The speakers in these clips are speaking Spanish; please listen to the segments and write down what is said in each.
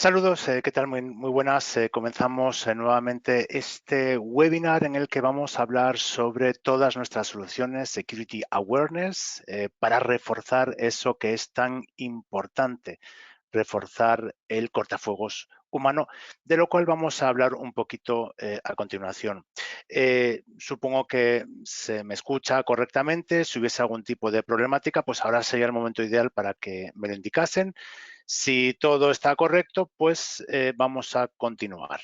Saludos, ¿qué tal? Muy buenas. Comenzamos nuevamente este webinar en el que vamos a hablar sobre todas nuestras soluciones Security Awareness para reforzar eso que es tan importante, reforzar el cortafuegos humano, de lo cual vamos a hablar un poquito a continuación. Supongo que se me escucha correctamente. Si hubiese algún tipo de problemática, pues ahora sería el momento ideal para que me lo indicasen. Si todo está correcto, pues vamos a continuar.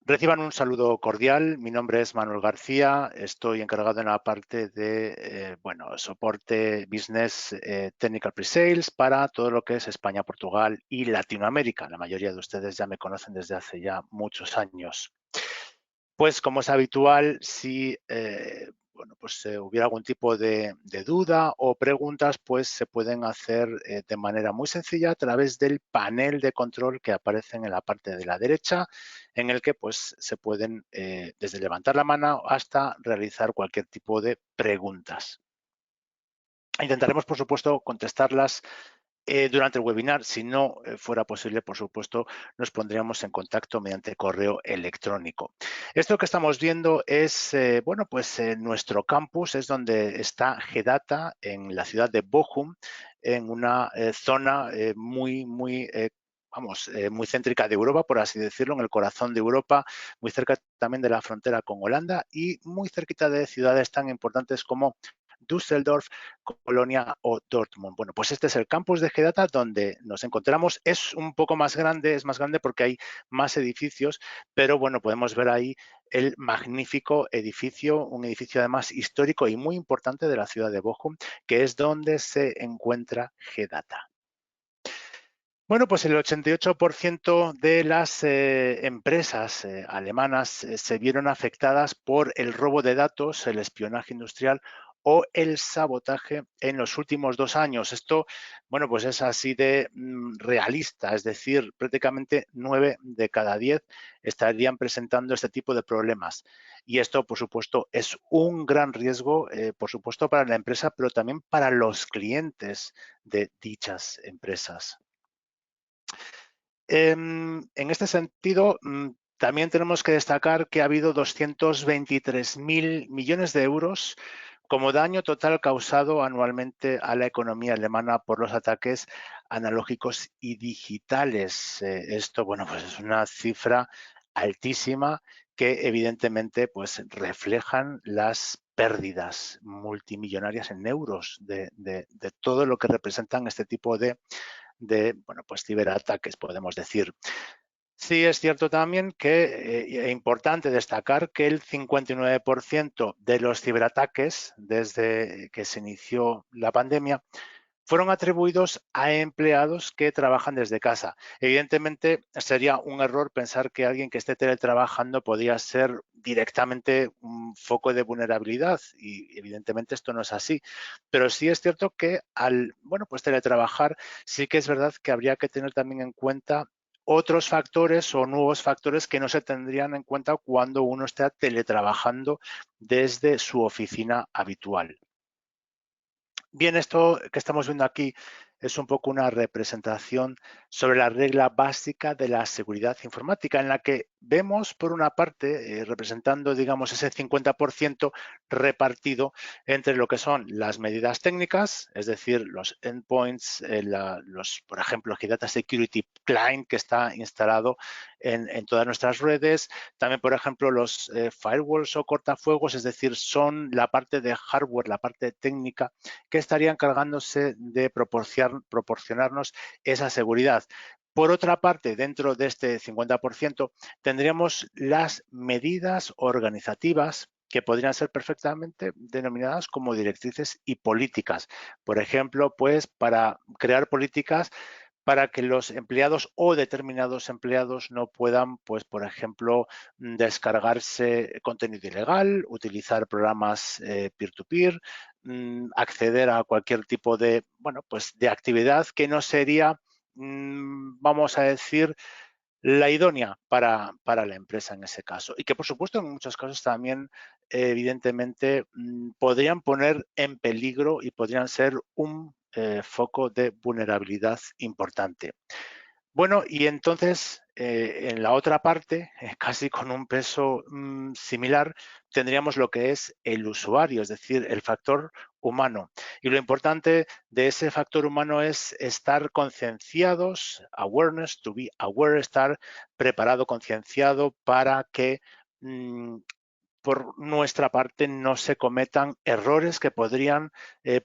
Reciban un saludo cordial. Mi nombre es Manuel García. Estoy encargado en la parte de soporte business technical pre-sales para todo lo que es España, Portugal y Latinoamérica. La mayoría de ustedes ya me conocen desde hace ya muchos años. Pues como es habitual, si hubiera algún tipo de duda o preguntas, pues se pueden hacer de manera muy sencilla a través del panel de control que aparece en la parte de la derecha, en el que pues se pueden desde levantar la mano hasta realizar cualquier tipo de preguntas. Intentaremos, por supuesto, contestarlas durante el webinar. Si no fuera posible, por supuesto, nos pondríamos en contacto mediante correo electrónico. Esto que estamos viendo es, nuestro campus, es donde está GData en la ciudad de Bochum, en una zona muy céntrica de Europa, por así decirlo, en el corazón de Europa, muy cerca también de la frontera con Holanda y muy cerquita de ciudades tan importantes como Düsseldorf, Colonia o Dortmund. Bueno, pues este es el campus de GData donde nos encontramos. Es un poco más grande, es más grande porque hay más edificios, pero bueno, podemos ver ahí el magnífico edificio, un edificio además histórico y muy importante de la ciudad de Bochum, que es donde se encuentra GData. Bueno, pues el 88% de las empresas alemanas se vieron afectadas por el robo de datos, el espionaje industrial o el sabotaje en los últimos 2 años. Esto, bueno, pues es así de realista, es decir, prácticamente 9 de cada 10 estarían presentando este tipo de problemas. Y esto, por supuesto, es un gran riesgo, por supuesto, para la empresa, pero también para los clientes de dichas empresas. En este sentido, también tenemos que destacar que ha habido 223.000 millones de euros como daño total causado anualmente a la economía alemana por los ataques analógicos y digitales. Esto, bueno, pues es una cifra altísima que evidentemente pues reflejan las pérdidas multimillonarias en euros de todo lo que representan este tipo de ciberataques, podemos decir. Sí es cierto también que es importante destacar que el 59% de los ciberataques desde que se inició la pandemia fueron atribuidos a empleados que trabajan desde casa. Evidentemente, sería un error pensar que alguien que esté teletrabajando podría ser directamente un foco de vulnerabilidad y evidentemente esto no es así. Pero sí es cierto que al teletrabajar sí que es verdad que habría que tener también en cuenta otros factores o nuevos factores que no se tendrían en cuenta cuando uno está teletrabajando desde su oficina habitual. Bien, esto que estamos viendo aquí es un poco una representación sobre la regla básica de la seguridad informática, en la que vemos, por una parte, representando, digamos, ese 50% repartido entre lo que son las medidas técnicas, es decir, los endpoints, por ejemplo, el Data Security Client que está instalado en todas nuestras redes, también, por ejemplo, los firewalls o cortafuegos, es decir, son la parte de hardware, la parte técnica que estaría encargándose de proporcionarnos esa seguridad. Por otra parte, dentro de este 50%, tendríamos las medidas organizativas que podrían ser perfectamente denominadas como directrices y políticas. Por ejemplo, pues para crear políticas para que los empleados o determinados empleados no puedan, pues, por ejemplo, descargarse contenido ilegal, utilizar programas peer-to-peer, acceder a cualquier tipo de, de actividad que no sería, vamos a decir, la idónea para la empresa en ese caso. Y que, por supuesto, en muchos casos también, evidentemente, podrían poner en peligro y podrían ser un foco de vulnerabilidad importante. Bueno, y entonces en la otra parte, casi con un peso similar, tendríamos lo que es el usuario, es decir, el factor humano. Y lo importante de ese factor humano es estar concienciados, awareness, to be aware, estar preparado, concienciado para que por nuestra parte no se cometan errores que podrían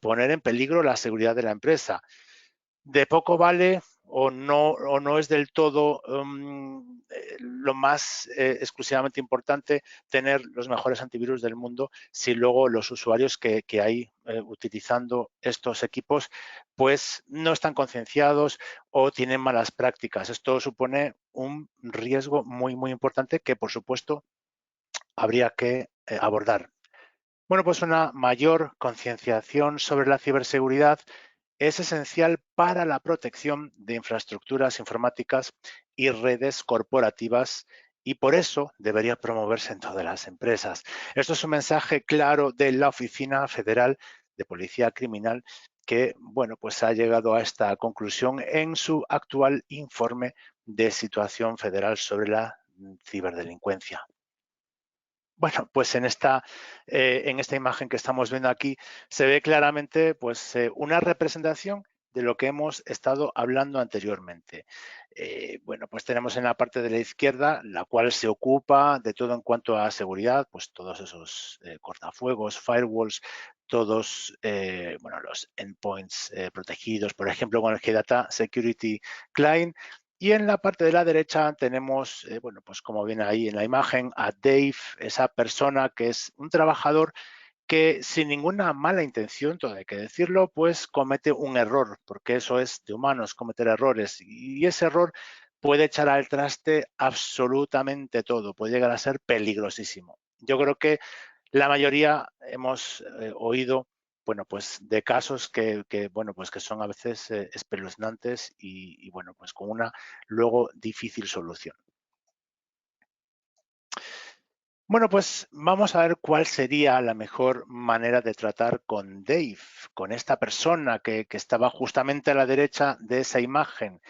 poner en peligro la seguridad de la empresa. De poco vale o no es del todo lo más exclusivamente importante tener los mejores antivirus del mundo si luego los usuarios que hay utilizando estos equipos pues no están concienciados o tienen malas prácticas. Esto supone un riesgo muy importante que por supuesto habría que abordar. Bueno, pues una mayor concienciación sobre la ciberseguridad es esencial para la protección de infraestructuras informáticas y redes corporativas y por eso debería promoverse en todas las empresas. Esto es un mensaje claro de la Oficina Federal de Policía Criminal que, bueno, pues ha llegado a esta conclusión en su actual informe de situación federal sobre la ciberdelincuencia. Bueno, pues en esta imagen que estamos viendo aquí se ve claramente pues, una representación de lo que hemos estado hablando anteriormente. Bueno, pues tenemos en la parte de la izquierda la cual se ocupa de todo en cuanto a seguridad, pues todos esos cortafuegos, firewalls, todos bueno, los endpoints protegidos, por ejemplo, con el G-Data Security Client. Y en la parte de la derecha tenemos, bueno, pues como viene ahí en la imagen, a Dave, esa persona que es un trabajador que sin ninguna mala intención, todo hay que decirlo, pues comete un error, porque eso es de humanos, cometer errores. Y ese error puede echar al traste absolutamente todo, puede llegar a ser peligrosísimo. Yo creo que la mayoría hemos oído bueno, pues de casos bueno, pues que son a veces espeluznantes y bueno, pues con una luego difícil solución. Bueno, pues vamos a ver cuál sería la mejor manera de tratar con Dave, con esta persona que estaba justamente a la derecha de esa imagen.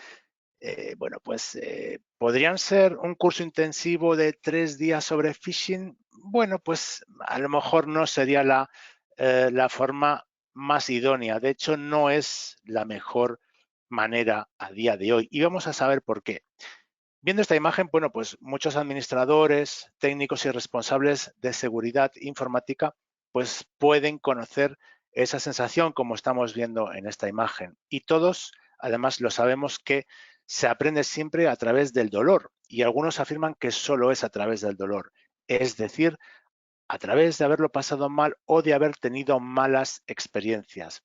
Bueno, pues podrían ser un curso intensivo de 3 días sobre phishing. Bueno, pues a lo mejor no sería la forma más idónea. De hecho, no es la mejor manera a día de hoy. Y vamos a saber por qué. Viendo esta imagen, bueno, pues muchos administradores, técnicos y responsables de seguridad informática, pues pueden conocer esa sensación como estamos viendo en esta imagen. Y todos, además, lo sabemos que se aprende siempre a través del dolor y algunos afirman que solo es a través del dolor, es decir, a través de haberlo pasado mal o de haber tenido malas experiencias.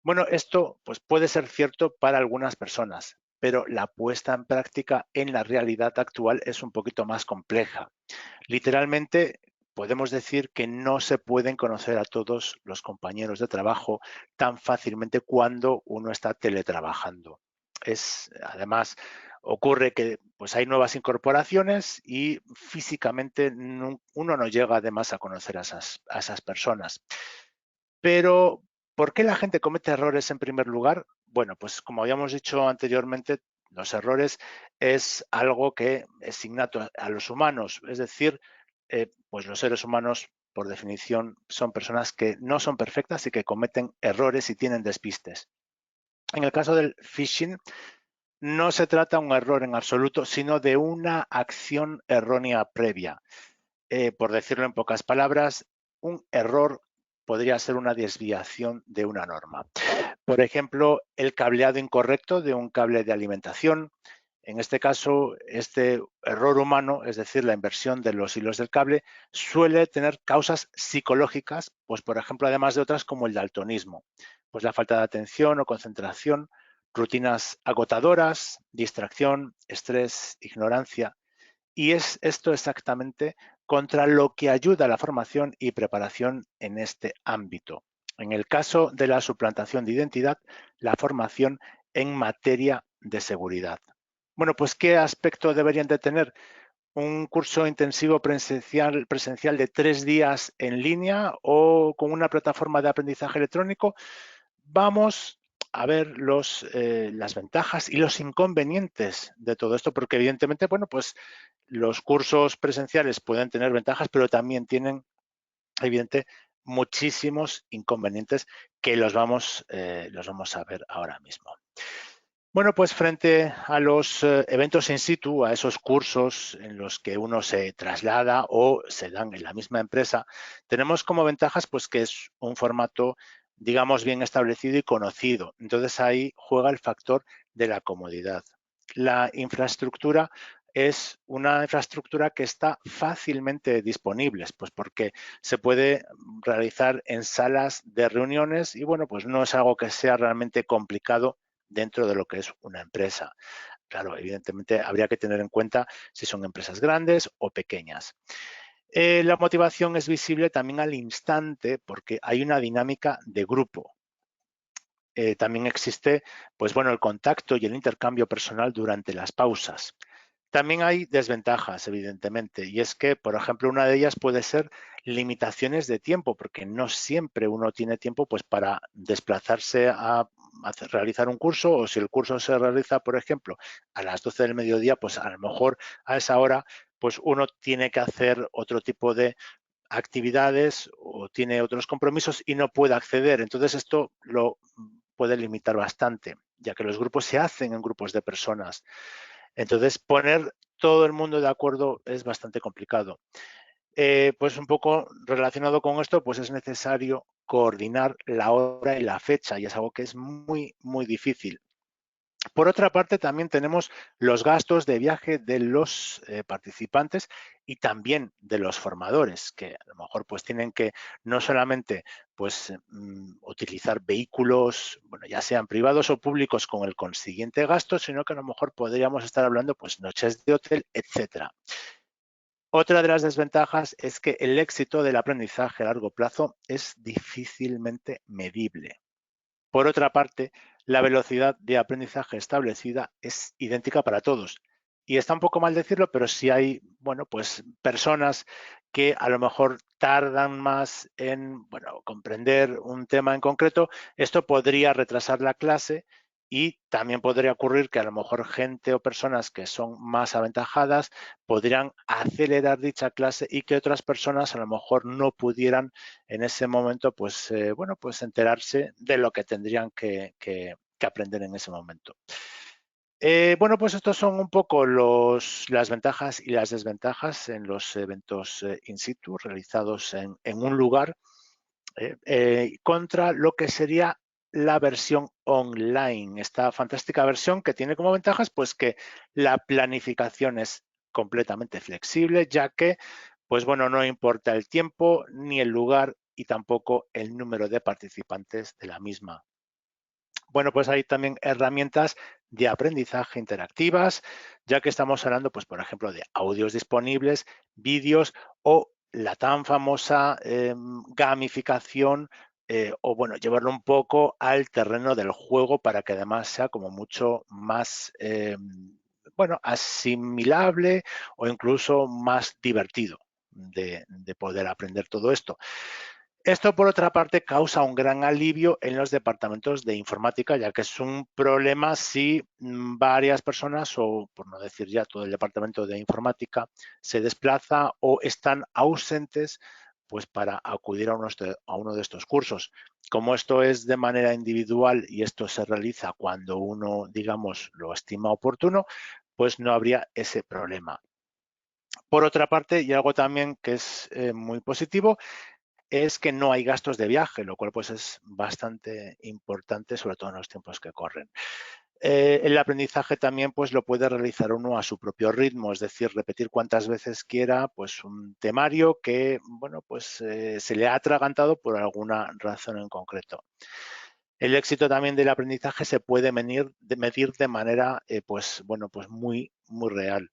Bueno, esto pues, puede ser cierto para algunas personas, pero la puesta en práctica en la realidad actual es un poquito más compleja. Literalmente, podemos decir que no se pueden conocer a todos los compañeros de trabajo tan fácilmente cuando uno está teletrabajando. Además, ocurre que pues, hay nuevas incorporaciones y físicamente uno no llega además a conocer a esas personas. Pero, ¿por qué la gente comete errores en primer lugar? Bueno, pues como habíamos dicho anteriormente, los errores es algo que es innato a los humanos, es decir, pues los seres humanos, por definición, son personas que no son perfectas y que cometen errores y tienen despistes. En el caso del phishing, no se trata de un error en absoluto, sino de una acción errónea previa. Por decirlo en pocas palabras, un error podría ser una desviación de una norma. Por ejemplo, el cableado incorrecto de un cable de alimentación. En este caso, este error humano, es decir, la inversión de los hilos del cable, suele tener causas psicológicas, pues por ejemplo, además de otras como el daltonismo, pues la falta de atención o concentración, rutinas agotadoras, distracción, estrés, ignorancia. Y es esto exactamente contra lo que ayuda la formación y preparación en este ámbito. En el caso de la suplantación de identidad, la formación en materia de seguridad. Bueno, pues ¿qué aspecto deberían de tener? ¿Un curso intensivo presencial de 3 días en línea o con una plataforma de aprendizaje electrónico? Vamos a ver las ventajas y los inconvenientes de todo esto, porque evidentemente, bueno, pues los cursos presenciales pueden tener ventajas, pero también tienen, evidente, muchísimos inconvenientes que los vamos a ver ahora mismo. Bueno, pues frente a los eventos in situ, a esos cursos en los que uno se traslada o se dan en la misma empresa, tenemos como ventajas pues que es un formato, digamos, bien establecido y conocido. Entonces ahí juega el factor de la comodidad. La infraestructura es una infraestructura que está fácilmente disponible, pues porque se puede realizar en salas de reuniones y bueno, pues no es algo que sea realmente complicado dentro de lo que es una empresa. Claro, evidentemente habría que tener en cuenta si son empresas grandes o pequeñas. La motivación es visible también al instante porque hay una dinámica de grupo. También existe, pues bueno, el contacto y el intercambio personal durante las pausas. También hay desventajas, evidentemente, y es que, por ejemplo, una de ellas puede ser limitaciones de tiempo, porque no siempre uno tiene tiempo pues, para desplazarse a realizar un curso, o si el curso se realiza, por ejemplo, a las 12 del mediodía, pues a lo mejor a esa hora pues uno tiene que hacer otro tipo de actividades o tiene otros compromisos y no puede acceder. Entonces esto lo puede limitar bastante, ya que los grupos se hacen en grupos de personas. Entonces poner todo el mundo de acuerdo es bastante complicado. Pues un poco relacionado con esto, pues es necesario coordinar la hora y la fecha y es algo que es muy, muy difícil. Por otra parte, también tenemos los gastos de viaje de los participantes y también de los formadores, que a lo mejor pues tienen que no solamente pues utilizar vehículos, bueno, ya sean privados o públicos con el consiguiente gasto, sino que a lo mejor podríamos estar hablando pues noches de hotel, etcétera. Otra de las desventajas es que el éxito del aprendizaje a largo plazo es difícilmente medible. Por otra parte, la velocidad de aprendizaje establecida es idéntica para todos. Y está un poco mal decirlo, pero sí hay, bueno, pues personas que a lo mejor tardan más en, bueno, comprender un tema en concreto. Esto podría retrasar la clase y también podría ocurrir que a lo mejor gente o personas que son más aventajadas podrían acelerar dicha clase y que otras personas a lo mejor no pudieran en ese momento, pues, bueno, pues enterarse de lo que tendrían que aprender en ese momento. Bueno, pues estos son un poco las ventajas y las desventajas en los eventos in situ realizados en un lugar contra lo que sería la versión online. Esta fantástica versión que tiene como ventajas pues que la planificación es completamente flexible, ya que pues bueno, no importa el tiempo ni el lugar y tampoco el número de participantes de la misma. Bueno, pues hay también herramientas de aprendizaje interactivas, ya que estamos hablando, pues, por ejemplo, de audios disponibles, vídeos o la tan famosa gamificación o, bueno, llevarlo un poco al terreno del juego para que además sea como mucho más, bueno, asimilable o incluso más divertido de poder aprender todo esto. Esto, por otra parte, causa un gran alivio en los departamentos de informática, ya que es un problema si varias personas, o por no decir ya todo el departamento de informática, se desplaza o están ausentes pues para acudir a uno de estos cursos. Como esto es de manera individual y esto se realiza cuando uno, digamos, lo estima oportuno, pues no habría ese problema. Por otra parte, y algo también que es muy positivo, es que no hay gastos de viaje, lo cual pues es bastante importante, sobre todo en los tiempos que corren. El aprendizaje también pues lo puede realizar uno a su propio ritmo, es decir, repetir cuantas veces quiera pues un temario que bueno pues se le ha atragantado por alguna razón en concreto. El éxito también del aprendizaje se puede medir de manera pues bueno pues muy real.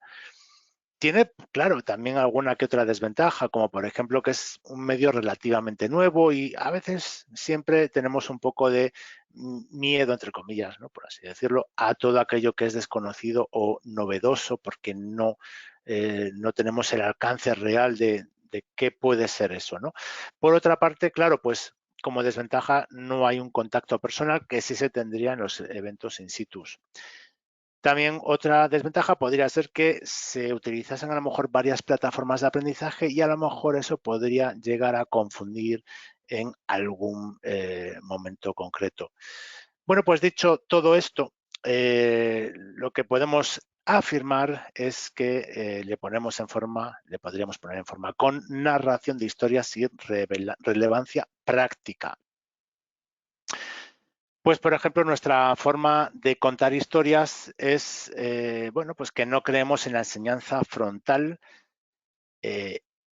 Tiene, claro, también alguna que otra desventaja, como por ejemplo que es un medio relativamente nuevo y a veces siempre tenemos un poco de miedo, entre comillas, ¿no? Por así decirlo, a todo aquello que es desconocido o novedoso porque no tenemos el alcance real de qué puede ser eso, ¿no? Por otra parte, claro, pues como desventaja no hay un contacto personal que sí se tendría en los eventos in situ. También otra desventaja podría ser que se utilizasen a lo mejor varias plataformas de aprendizaje y a lo mejor eso podría llegar a confundir en algún momento concreto. Bueno, pues dicho todo esto, lo que podemos afirmar es que le podríamos poner en forma con narración de historias y relevancia práctica. Pues, por ejemplo, nuestra forma de contar historias es, bueno, pues que no creemos en la enseñanza frontal.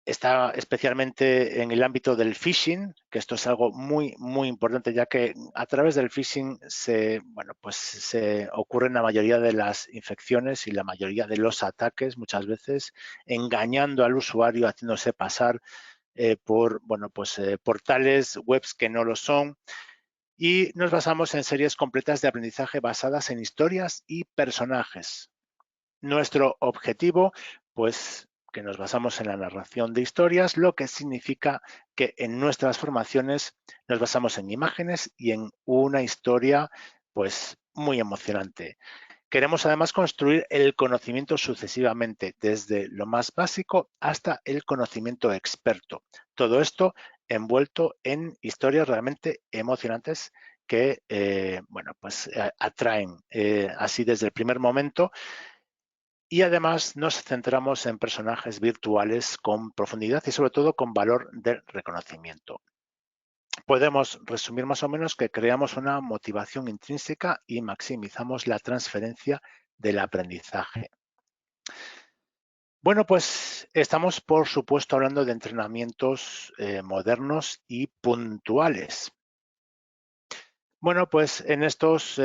Está especialmente en el ámbito del phishing, que esto es algo muy, muy importante, ya que a través del phishing bueno, pues se ocurren la mayoría de las infecciones y la mayoría de los ataques, muchas veces engañando al usuario, haciéndose pasar por, bueno, pues portales, webs que no lo son. Y nos basamos en series completas de aprendizaje basadas en historias y personajes. Nuestro objetivo, pues que nos basamos en la narración de historias, lo que significa que en nuestras formaciones nos basamos en imágenes y en una historia pues muy emocionante. Queremos además construir el conocimiento sucesivamente, desde lo más básico hasta el conocimiento experto. Todo esto envuelto en historias realmente emocionantes que bueno, pues, atraen así desde el primer momento. Y además nos centramos en personajes virtuales con profundidad y sobre todo con valor de reconocimiento. Podemos resumir más o menos que creamos una motivación intrínseca y maximizamos la transferencia del aprendizaje. Bueno, pues estamos, por supuesto, hablando de entrenamientos modernos y puntuales. Bueno, pues en estos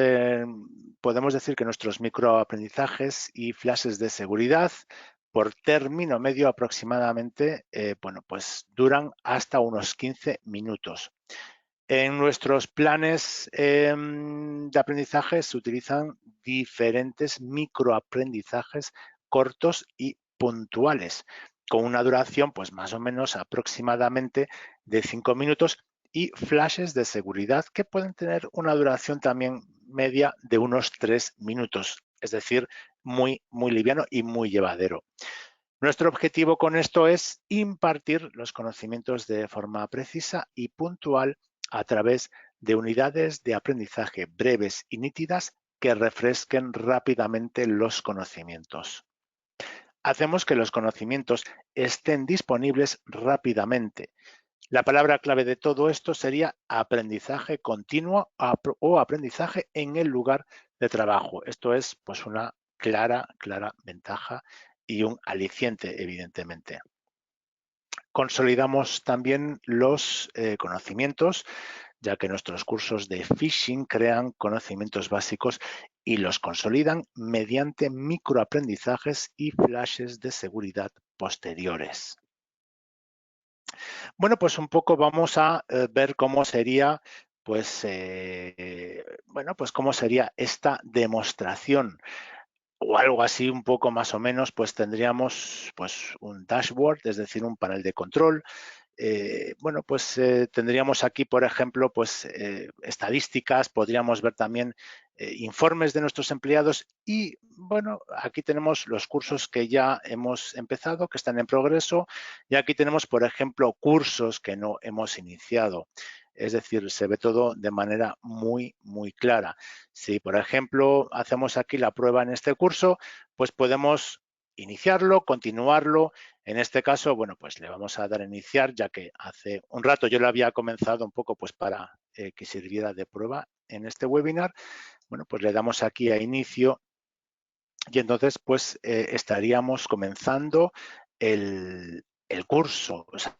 podemos decir que nuestros microaprendizajes y flashes de seguridad por término medio aproximadamente, bueno, pues duran hasta unos 15 minutos. En nuestros planes de aprendizaje se utilizan diferentes microaprendizajes cortos y puntuales, con una duración pues más o menos aproximadamente de 5 minutos y flashes de seguridad que pueden tener una duración también media de unos 3 minutos, es decir, muy, muy liviano y muy llevadero. Nuestro objetivo con esto es impartir los conocimientos de forma precisa y puntual a través de unidades de aprendizaje breves y nítidas que refresquen rápidamente los conocimientos. Hacemos que los conocimientos estén disponibles rápidamente. La palabra clave de todo esto sería aprendizaje continuo o aprendizaje en el lugar de trabajo. Esto es pues una clara ventaja y un aliciente, evidentemente. Consolidamos también los conocimientos, ya que nuestros cursos de phishing crean conocimientos básicos y los consolidan mediante microaprendizajes y flashes de seguridad posteriores. Bueno, pues un poco vamos a ver cómo sería, pues, bueno, pues cómo sería esta demostración o algo así un poco más o menos, pues tendríamos pues un dashboard, es decir, un panel de control. Bueno, pues tendríamos aquí, por ejemplo, pues estadísticas, podríamos ver también informes de nuestros empleados y, bueno, aquí tenemos los cursos que ya hemos empezado, que están en progreso, y aquí tenemos, por ejemplo, cursos que no hemos iniciado. Es decir, se ve todo de manera muy, muy clara. Si, por ejemplo, hacemos aquí la prueba en este curso, pues podemos iniciarlo, continuarlo. En este caso, bueno, pues le vamos a dar a iniciar, ya que hace un rato yo lo había comenzado un poco pues para que sirviera de prueba en este webinar. Bueno, pues le damos aquí a inicio y entonces pues estaríamos comenzando el curso, o sea,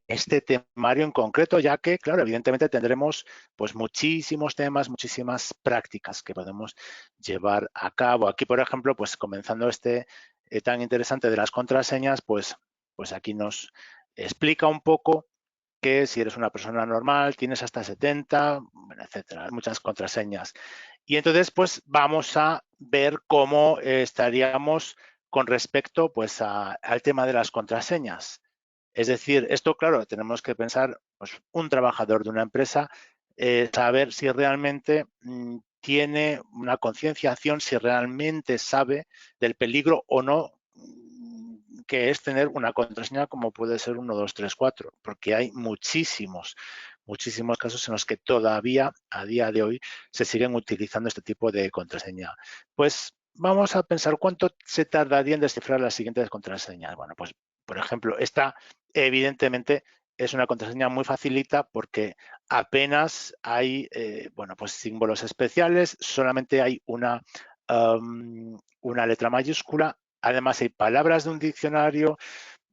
este temario en concreto, ya que, claro, evidentemente tendremos pues muchísimos temas, muchísimas prácticas que podemos llevar a cabo. Aquí, por ejemplo, pues comenzando este tan interesante de las contraseñas, pues aquí nos explica un poco que si eres una persona normal, tienes hasta 70, bueno, etcétera, muchas contraseñas. Y entonces, pues vamos a ver cómo estaríamos con respecto pues al tema de las contraseñas. Es decir, esto, claro, tenemos que pensar pues un trabajador de una empresa, saber si realmente tiene una concienciación, si realmente sabe del peligro o no que es tener una contraseña como puede ser 1, 2, 3, 4, porque hay muchísimos casos en los que todavía a día de hoy se siguen utilizando este tipo de contraseña. Pues vamos a pensar cuánto se tardaría en descifrar las siguientes contraseñas. Bueno, pues por ejemplo, esta evidentemente es una contraseña muy facilita porque apenas hay bueno, pues símbolos especiales, solamente hay una letra mayúscula. Además, hay palabras de un diccionario.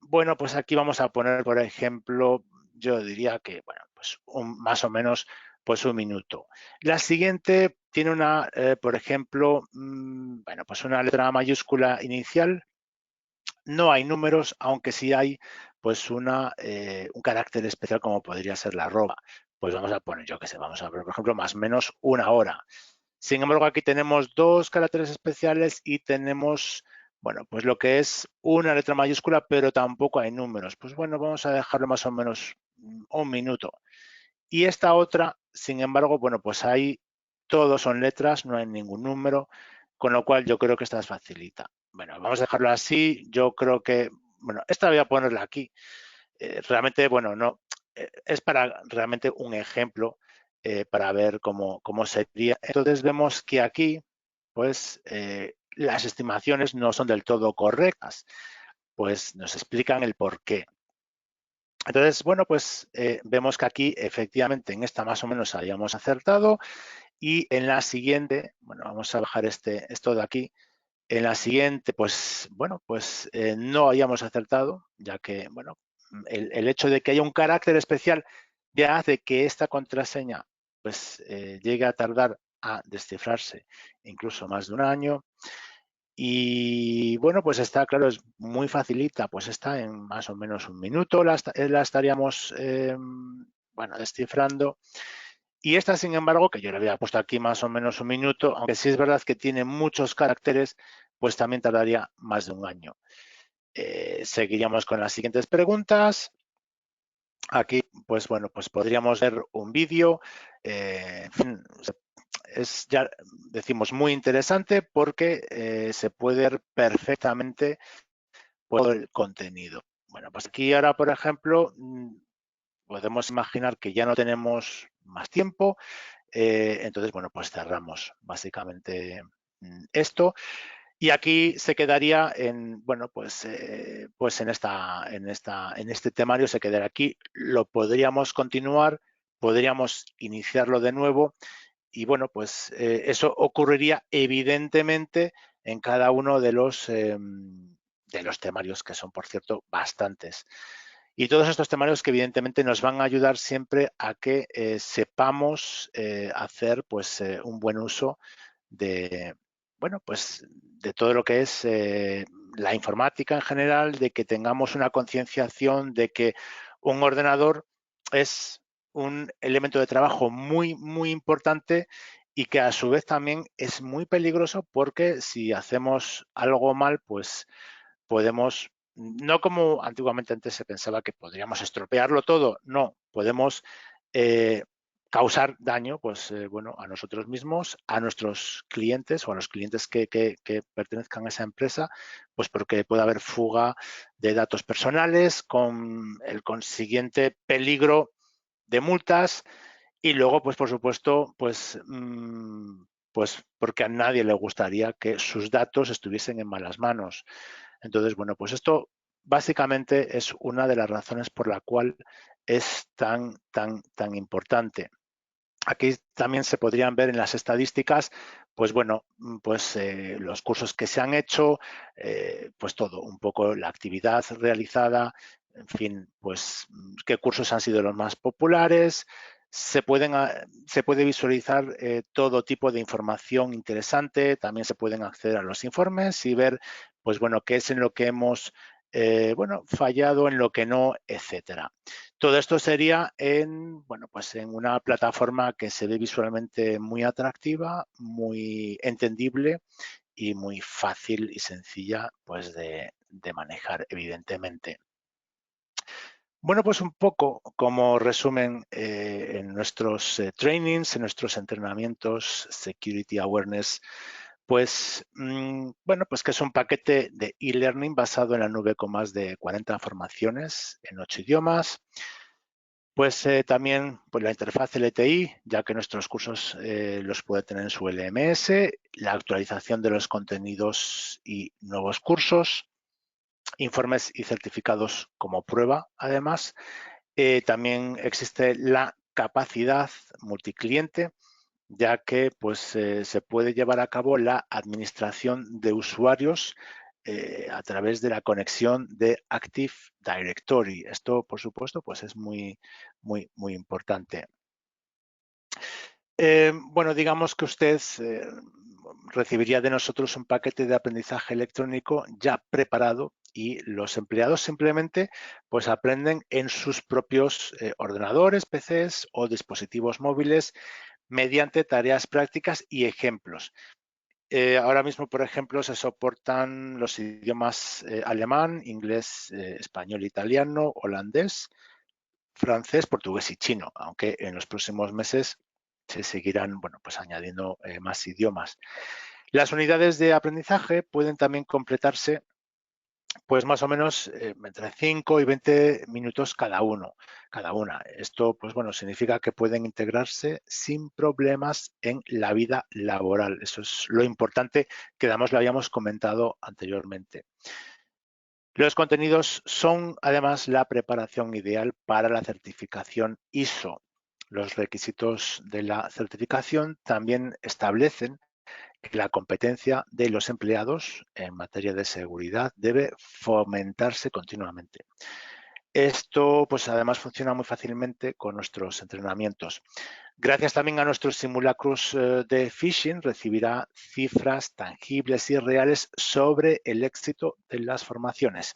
Bueno, pues aquí vamos a poner, por ejemplo, yo diría que, bueno, pues más o menos, pues 1 minuto. La siguiente tiene una, por ejemplo, bueno, pues una letra mayúscula inicial. No hay números, aunque sí hay, pues un carácter especial como podría ser la arroba. Pues vamos a poner, yo qué sé, vamos a poner, por ejemplo, más o menos 1 hora. Sin embargo, aquí tenemos 2 caracteres especiales y tenemos, bueno, pues lo que es una letra mayúscula, pero tampoco hay números. Pues bueno, vamos a dejarlo más o menos 1 minuto. Y esta otra, sin embargo, bueno, pues ahí todos son letras, no hay ningún número, con lo cual yo creo que esta es facilita. Bueno, vamos a dejarlo así. Yo creo que, bueno, esta voy a ponerla aquí. Realmente, bueno, no, es para realmente un ejemplo para ver cómo sería. Entonces vemos que aquí, pues, las estimaciones no son del todo correctas. Pues nos explican el por qué. Entonces, bueno, pues vemos que aquí efectivamente en esta más o menos habíamos acertado y en la siguiente, bueno, vamos a bajar esto de aquí. En la siguiente, pues, bueno, pues no habíamos acertado, ya que, bueno, el hecho de que haya un carácter especial ya hace que esta contraseña, pues, llegue a tardar a descifrarse incluso más de 1 año. Y bueno, pues está claro, es muy facilita, pues está en más o menos 1 minuto, la estaríamos, bueno, descifrando. Y esta, sin embargo, que yo le había puesto aquí más o menos 1 minuto, aunque sí es verdad que tiene muchos caracteres, pues también tardaría más de 1 año. Seguiríamos con las siguientes preguntas. Aquí, pues bueno, pues podríamos ver un vídeo. En fin, es ya, decimos, muy interesante porque se puede ver perfectamente todo el contenido. Bueno, pues aquí ahora, por ejemplo, podemos imaginar que ya no tenemos más tiempo. Entonces, bueno, pues cerramos básicamente esto. Y aquí se quedaría en, bueno, pues en este temario se quedaría aquí. Lo podríamos continuar, podríamos iniciarlo de nuevo y bueno, pues eso ocurriría evidentemente en cada uno de los temarios, que son, por cierto, bastantes. Y todos estos temarios que evidentemente nos van a ayudar siempre a que sepamos hacer pues un buen uso de, bueno, pues de todo lo que es la informática en general, de que tengamos una concienciación de que un ordenador es un elemento de trabajo muy, muy importante y que a su vez también es muy peligroso porque si hacemos algo mal, pues podemos, no como antiguamente antes se pensaba que podríamos estropearlo todo, no, podemos causar daño, pues bueno, a nosotros mismos, a nuestros clientes o a los clientes que pertenezcan a esa empresa, pues porque puede haber fuga de datos personales con el consiguiente peligro de multas y luego, pues por supuesto, pues porque a nadie le gustaría que sus datos estuviesen en malas manos. Entonces, bueno, pues esto básicamente es una de las razones por la cual es tan importante. Aquí también se podrían ver en las estadísticas, pues bueno, pues los cursos que se han hecho, pues todo, un poco la actividad realizada, en fin, pues qué cursos han sido los más populares. Se puede visualizar todo tipo de información interesante, también se pueden acceder a los informes y ver, pues bueno, qué es en lo que hemos, bueno, fallado, en lo que no, etcétera. Todo esto sería bueno, pues en una plataforma que se ve visualmente muy atractiva, muy entendible y muy fácil y sencilla pues de manejar, evidentemente. Bueno, pues un poco como resumen en nuestros trainings, en nuestros entrenamientos, Security Awareness, pues bueno, pues que es un paquete de e-learning basado en la nube con más de 40 formaciones en 8 idiomas. Pues también pues la interfaz LTI, ya que nuestros cursos los puede tener en su LMS, la actualización de los contenidos y nuevos cursos, informes y certificados como prueba, además. También existe la capacidad multicliente, ya que pues, se puede llevar a cabo la administración de usuarios a través de la conexión de Active Directory. Esto, por supuesto, pues es muy importante. Bueno, digamos que usted recibiría de nosotros un paquete de aprendizaje electrónico ya preparado y los empleados simplemente pues aprenden en sus propios ordenadores, PCs o dispositivos móviles mediante tareas prácticas y ejemplos. Ahora mismo, por ejemplo, se soportan los idiomas alemán, inglés, español, italiano, holandés, francés, portugués y chino, aunque en los próximos meses se seguirán bueno, pues añadiendo más idiomas. Las unidades de aprendizaje pueden también completarse pues más o menos entre 5 y 20 minutos cada una. Esto, pues bueno, significa que pueden integrarse sin problemas en la vida laboral. Eso es lo importante que además lo habíamos comentado anteriormente. Los contenidos son además la preparación ideal para la certificación ISO. Los requisitos de la certificación también establecen que la competencia de los empleados en materia de seguridad debe fomentarse continuamente. Esto, pues además funciona muy fácilmente con nuestros entrenamientos. Gracias también a nuestros simulacros de phishing, recibirá cifras tangibles y reales sobre el éxito de las formaciones.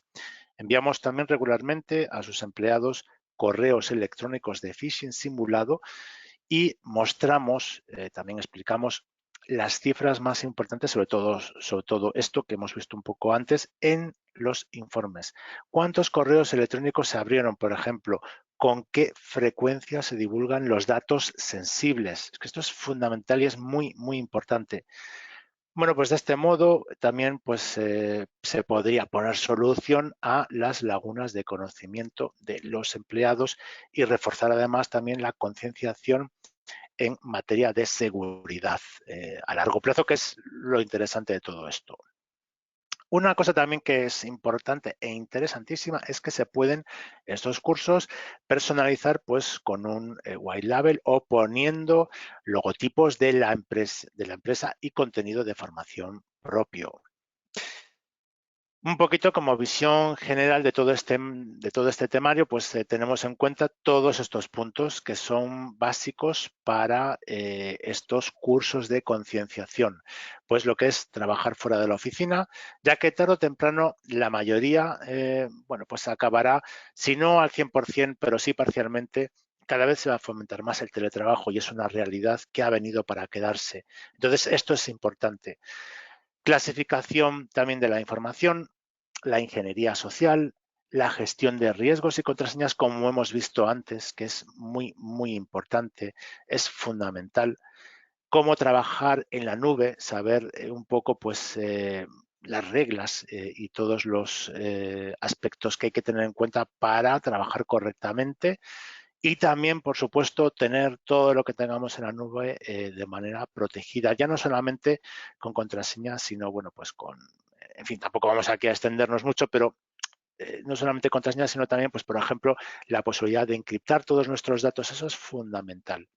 Enviamos también regularmente a sus empleados correos electrónicos de phishing simulado y mostramos, también explicamos las cifras más importantes, sobre todo esto que hemos visto un poco antes en los informes. ¿Cuántos correos electrónicos se abrieron, por ejemplo? ¿Con qué frecuencia se divulgan los datos sensibles? Es que esto es fundamental y es muy importante. Bueno, pues de este modo también pues, se podría poner solución a las lagunas de conocimiento de los empleados y reforzar además también la concienciación en materia de seguridad a largo plazo, que es lo interesante de todo esto. Una cosa también que es importante e interesantísima es que se pueden estos cursos personalizar pues con un white label o poniendo logotipos de la empresa y contenido de formación propio. Un poquito como visión general de todo este temario, pues tenemos en cuenta todos estos puntos que son básicos para estos cursos de concienciación. Pues lo que es trabajar fuera de la oficina, ya que tarde o temprano la mayoría, bueno, pues acabará, si no al 100%, pero sí parcialmente, cada vez se va a fomentar más el teletrabajo y es una realidad que ha venido para quedarse. Entonces, esto es importante. Clasificación también de la información, la ingeniería social, la gestión de riesgos y contraseñas, como hemos visto antes, que es muy importante, es fundamental. Cómo trabajar en la nube, saber un poco pues las reglas y todos los aspectos que hay que tener en cuenta para trabajar correctamente. Y también, por supuesto, tener todo lo que tengamos en la nube de manera protegida, ya no solamente con contraseñas, sino, bueno, pues con, en fin, tampoco vamos aquí a extendernos mucho, pero no solamente contraseñas, sino también, pues, por ejemplo, la posibilidad de encriptar todos nuestros datos, eso es fundamental.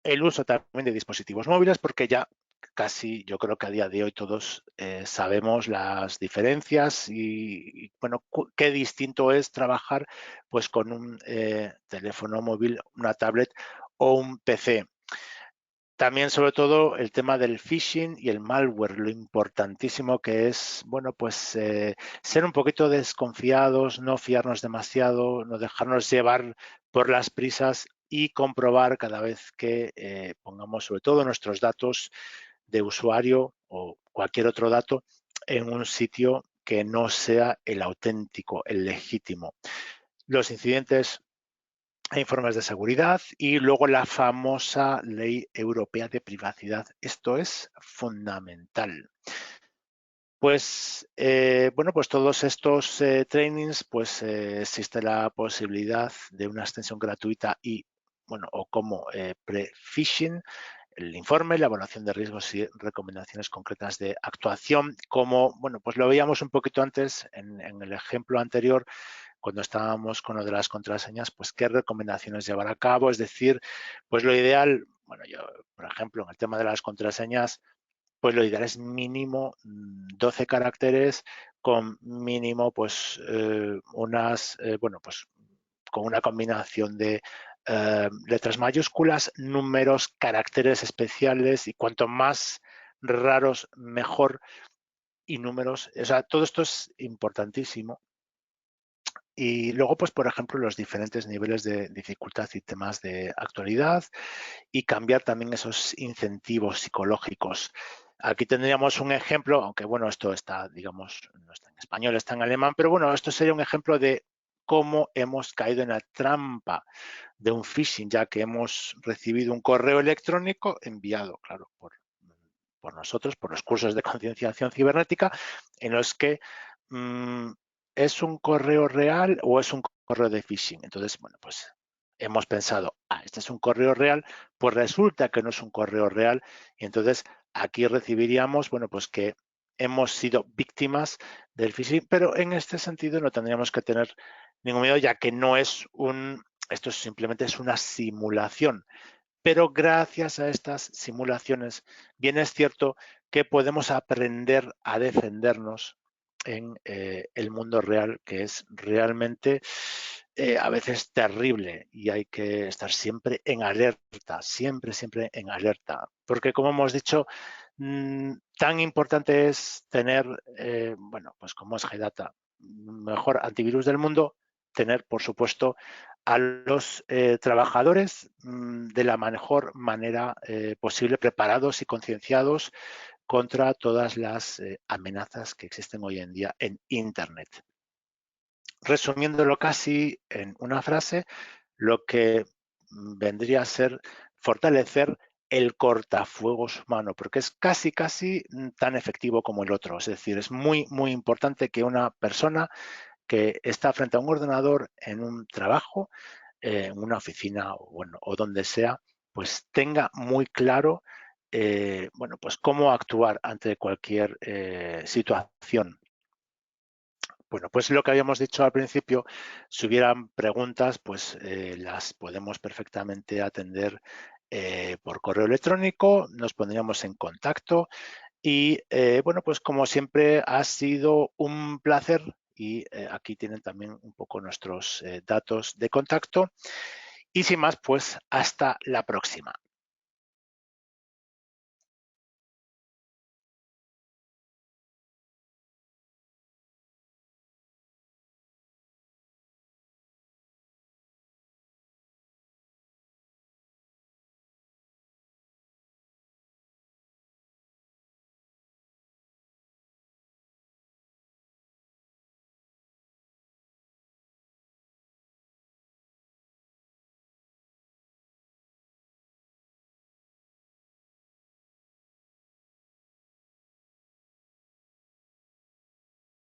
El uso también de dispositivos móviles, porque ya casi yo creo que a día de hoy todos sabemos las diferencias y bueno, qué distinto es trabajar pues con un teléfono móvil, una tablet o un PC. También, sobre todo, el tema del phishing y el malware, lo importantísimo que es, bueno, pues ser un poquito desconfiados, no fiarnos demasiado, no dejarnos llevar por las prisas y comprobar cada vez que pongamos, sobre todo, nuestros datos de usuario o cualquier otro dato en un sitio que no sea el auténtico, el legítimo. los incidentes e informes de seguridad y luego la famosa Ley Europea de Privacidad. Esto es fundamental. Pues bueno, pues todos estos trainings, pues existe la posibilidad de una extensión gratuita y bueno, o como pre-phishing, el informe, la evaluación de riesgos y recomendaciones concretas de actuación, como bueno, pues lo veíamos un poquito antes en el ejemplo anterior, cuando estábamos con lo de las contraseñas, pues qué recomendaciones llevar a cabo, es decir, pues lo ideal, bueno, yo, por ejemplo, en el tema de las contraseñas, pues lo ideal es mínimo 12 caracteres con mínimo pues bueno, pues con una combinación de letras mayúsculas, números, caracteres especiales y cuanto más raros mejor y números, o sea, todo esto es importantísimo. Y luego, pues, por ejemplo, los diferentes niveles de dificultad y temas de actualidad y cambiar también esos incentivos psicológicos. Aquí tendríamos un ejemplo, aunque bueno, esto está, digamos, no está en español, está en alemán, pero bueno, esto sería un ejemplo de cómo hemos caído en la trampa de un phishing, ya que hemos recibido un correo electrónico enviado, claro, por nosotros, por los cursos de concienciación cibernética, en los que ¿es un correo real o es un correo de phishing? Entonces, bueno, pues hemos pensado, este es un correo real, pues resulta que no es un correo real y entonces aquí recibiríamos, bueno, pues que hemos sido víctimas del phishing, pero en este sentido no tendríamos que tener ningún miedo, ya que no es esto simplemente es una simulación. Pero gracias a estas simulaciones, bien es cierto que podemos aprender a defendernos en el mundo real, que es realmente a veces terrible y hay que estar siempre en alerta, siempre en alerta. Porque como hemos dicho, tan importante es tener, bueno, pues como es GData, mejor antivirus del mundo, tener, por supuesto, a los trabajadores de la mejor manera posible, preparados y concienciados contra todas las amenazas que existen hoy en día en Internet. Resumiéndolo casi en una frase, lo que vendría a ser fortalecer el cortafuegos humano, porque es casi tan efectivo como el otro. Es decir, es muy importante que una persona que está frente a un ordenador en un trabajo, en una oficina o, bueno, o donde sea, pues tenga muy claro bueno, pues cómo actuar ante cualquier situación. Bueno, pues lo que habíamos dicho al principio, si hubieran preguntas, pues las podemos perfectamente atender por correo electrónico, nos pondríamos en contacto y bueno, pues como siempre ha sido un placer y aquí tienen también un poco nuestros datos de contacto y sin más, pues hasta la próxima.